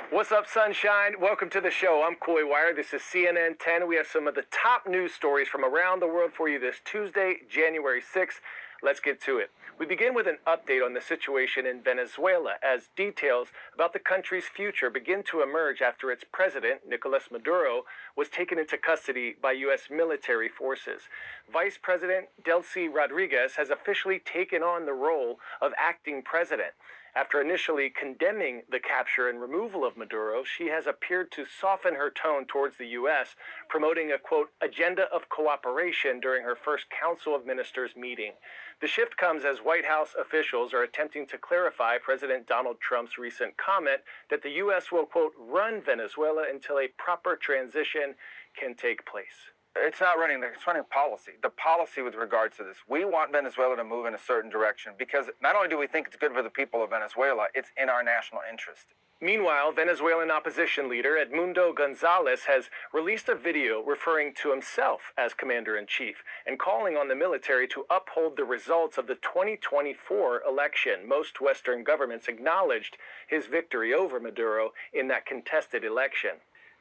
What's up, sunshine? Welcome to the show. I'm Coy Wire. This is CNN 10. We have some of the top news stories from around the world for you this Tuesday, January 6th. Let's get to it. We begin with an update on the situation in Venezuela as details about the country's future begin to emerge after its president, Nicolas Maduro, was taken into custody by U.S. military forces. Vice President Delcy Rodriguez has officially taken on the role of acting president. After initially condemning the capture and removal of Maduro, she has appeared to soften her tone towards the U.S., promoting a, quote, agenda of cooperation during her first Council of Ministers meeting. The shift comes as White House officials are attempting to clarify President Donald Trump's recent comment that the U.S. will, quote, run Venezuela until a proper transition can take place. It's not running, it's running policy. The policy with regards to this. We want Venezuela to move in a certain direction because not only do we think it's good for the people of Venezuela, it's in our national interest. Meanwhile, Venezuelan opposition leader Edmundo Gonzalez has released a video referring to himself as commander-in-chief and calling on the military to uphold the results of the 2024 election. Most Western governments acknowledged his victory over Maduro in that contested election.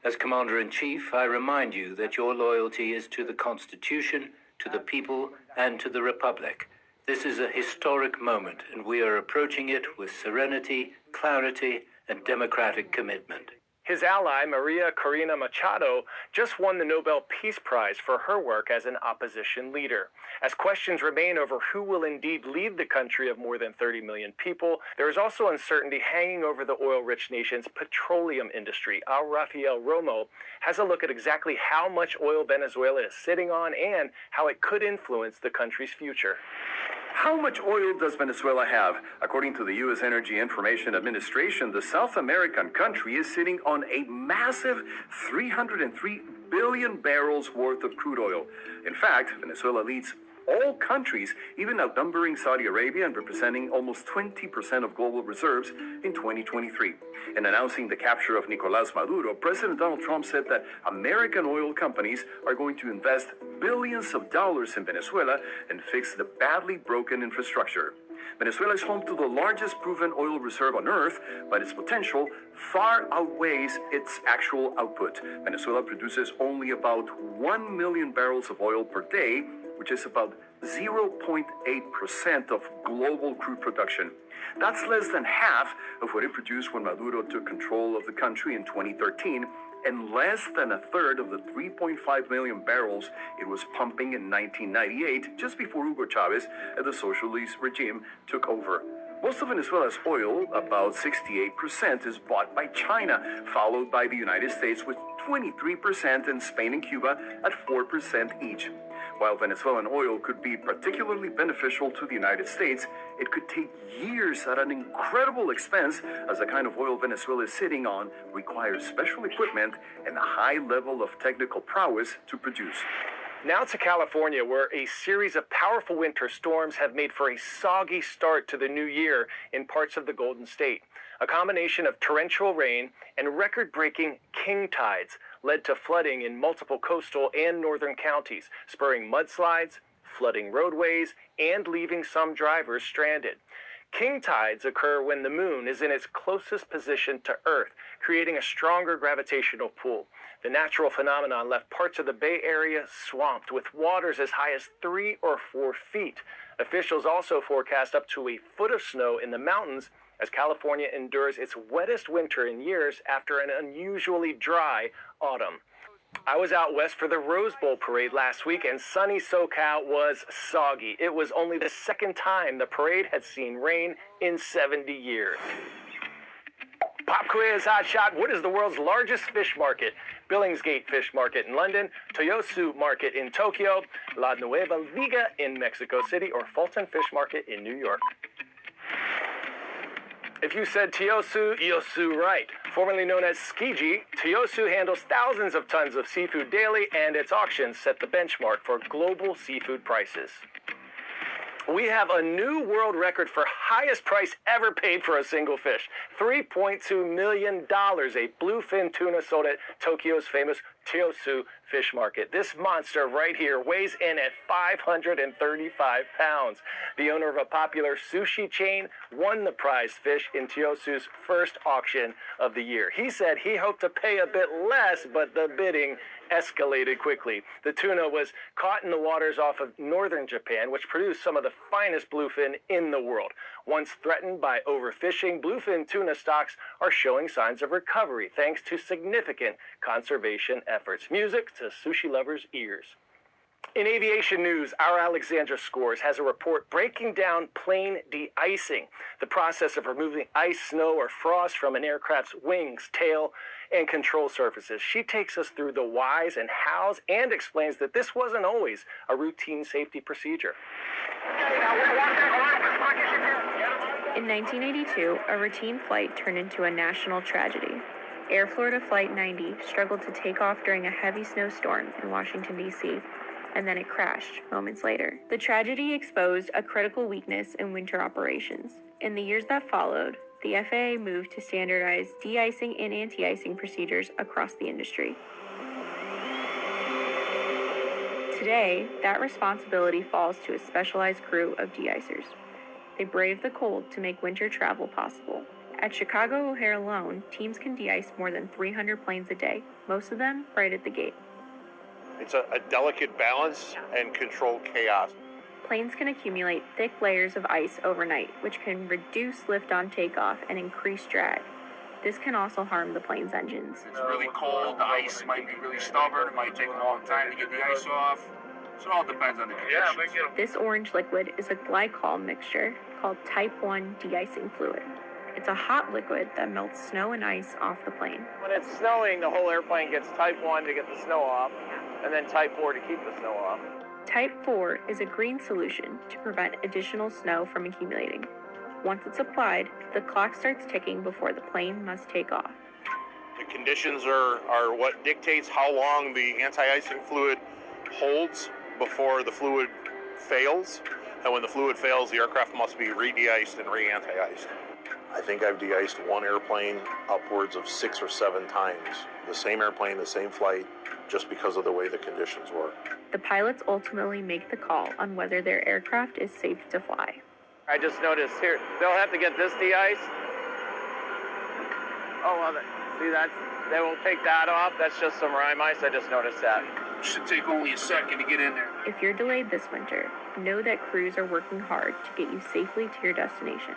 As Commander-in-Chief, I remind you that your loyalty is to the Constitution, to the people, and to the Republic. This is a historic moment, and we are approaching it with serenity, clarity, and democratic commitment. His ally, Maria Corina Machado, just won the Nobel Peace Prize for her work as an opposition leader. As questions remain over who will indeed lead the country of more than 30 million people, there is also uncertainty hanging over the oil-rich nation's petroleum industry. Our Rafael Romo has a look at exactly how much oil Venezuela is sitting on and how it could influence the country's future. How much oil does Venezuela have? According to the U.S. Energy Information Administration, the South American country is sitting on a massive 303 billion barrels worth of crude oil. In fact, Venezuela leads all countries, even outnumbering Saudi Arabia and representing almost 20% of global reserves in 2023. In announcing the capture of Nicolás Maduro, President Donald Trump said that American oil companies are going to invest billions of dollars in Venezuela and fix the badly broken infrastructure. Venezuela is home to the largest proven oil reserve on Earth, but its potential far outweighs its actual output. Venezuela produces only about 1 million barrels of oil per day, which is about 0.8% of global crude production. That's less than half of what it produced when Maduro took control of the country in 2013, and less than a third of the 3.5 million barrels it was pumping in 1998, just before Hugo Chavez and the socialist regime took over. Most of Venezuela's oil, about 68%, is bought by China, followed by the United States with 23% and Spain and Cuba at 4% each. While Venezuelan oil could be particularly beneficial to the United States, it could take years at an incredible expense, as the kind of oil Venezuela is sitting on requires special equipment and a high level of technical prowess to produce. Now to California, where a series of powerful winter storms have made for a soggy start to the new year in parts of the Golden State. A combination of torrential rain and record-breaking king tides led to flooding in multiple coastal and northern counties, spurring mudslides, flooding roadways, and leaving some drivers stranded. King tides occur when the moon is in its closest position to Earth, creating a stronger gravitational pull. The natural phenomenon left parts of the Bay Area swamped with waters as high as 3 or 4 feet. Officials also forecast up to a foot of snow in the mountains as California endures its wettest winter in years after an unusually dry autumn. I was out west for the Rose Bowl parade last week, and sunny SoCal was soggy. It was only the second time the parade had seen rain in 70 years. Pop quiz, hot shot. What is the world's largest fish market? Billingsgate Fish Market in London, Toyosu Market in Tokyo, La Nueva Liga in Mexico City, or Fulton Fish Market in New York? If you said Toyosu, you're right. Formerly known as Tsukiji, Toyosu handles thousands of tons of seafood daily, and its auctions set the benchmark for global seafood prices. We have a new world record for highest price ever paid for a single fish. $3.2 million. A bluefin tuna sold at Tokyo's famous Tiosu Fish Market. This monster right here weighs in at 535 pounds. The owner of a popular sushi chain won the prize fish in Tiosu's first auction of the year. He said he hoped to pay a bit less, but the bidding escalated quickly. The tuna was caught in the waters off of northern Japan, which produced some of the finest bluefin in the world. Once threatened by overfishing, bluefin tuna stocks are showing signs of recovery thanks to significant conservation efforts. Music to sushi lovers' ears. In aviation news, our Alexandra Scores has a report breaking down plane de-icing, the process of removing ice, snow, or frost from an aircraft's wings, tail, and control surfaces. She takes us through the whys and hows and explains that this wasn't always a routine safety procedure. In 1982, a routine flight turned into a national tragedy. Air Florida Flight 90 struggled to take off during a heavy snowstorm in Washington, D.C., and then it crashed moments later. The tragedy exposed a critical weakness in winter operations. In the years that followed, the FAA moved to standardize de-icing and anti-icing procedures across the industry. Today, that responsibility falls to a specialized crew of de-icers. They brave the cold to make winter travel possible. At Chicago O'Hare alone, teams can de-ice more than 300 planes a day, most of them right at the gate. It's a delicate balance and controlled chaos. Planes can accumulate thick layers of ice overnight, which can reduce lift on takeoff and increase drag. This can also harm the plane's engines. It's really cold, the ice might be really stubborn, it might take a long time to get the ice off. So it all depends on the conditions. This orange liquid is a glycol mixture called Type 1 de-icing fluid. It's a hot liquid that melts snow and ice off the plane. When it's snowing, the whole airplane gets Type 1 to get the snow off, and then Type 4 to keep the snow off. Type 4 is a green solution to prevent additional snow from accumulating. Once it's applied, the clock starts ticking before the plane must take off. The conditions are what dictates how long the anti-icing fluid holds before the fluid fails. And when the fluid fails, the aircraft must be re-de-iced and re-anti-iced. I think I've de-iced one airplane upwards of 6 or 7 times. The same airplane, the same flight, just because of the way the conditions were. The pilots ultimately make the call on whether their aircraft is safe to fly. I just noticed here, they'll have to get this de-iced. Oh, well, see that? They won't take that off. That's just some rime ice. I just noticed that. Should take only a second to get in there. If you're delayed this winter, know that crews are working hard to get you safely to your destination.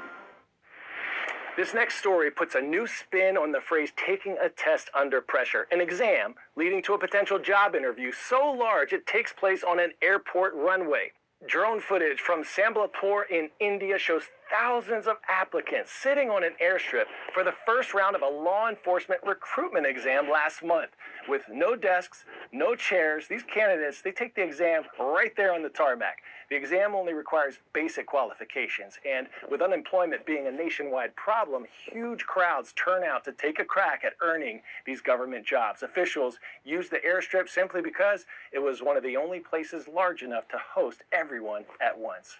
This next story puts a new spin on the phrase taking a test under pressure, an exam leading to a potential job interview so large it takes place on an airport runway. Drone footage from Sambalpur in India shows thousands of applicants sitting on an airstrip for the first round of a law enforcement recruitment exam last month. With no desks, no chairs, these candidates, they take the exam right there on the tarmac. The exam only requires basic qualifications, and with unemployment being a nationwide problem, huge crowds turn out to take a crack at earning these government jobs. Officials used the airstrip simply because it was one of the only places large enough to host everyone at once.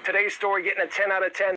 Today's story getting a 10 out of 10.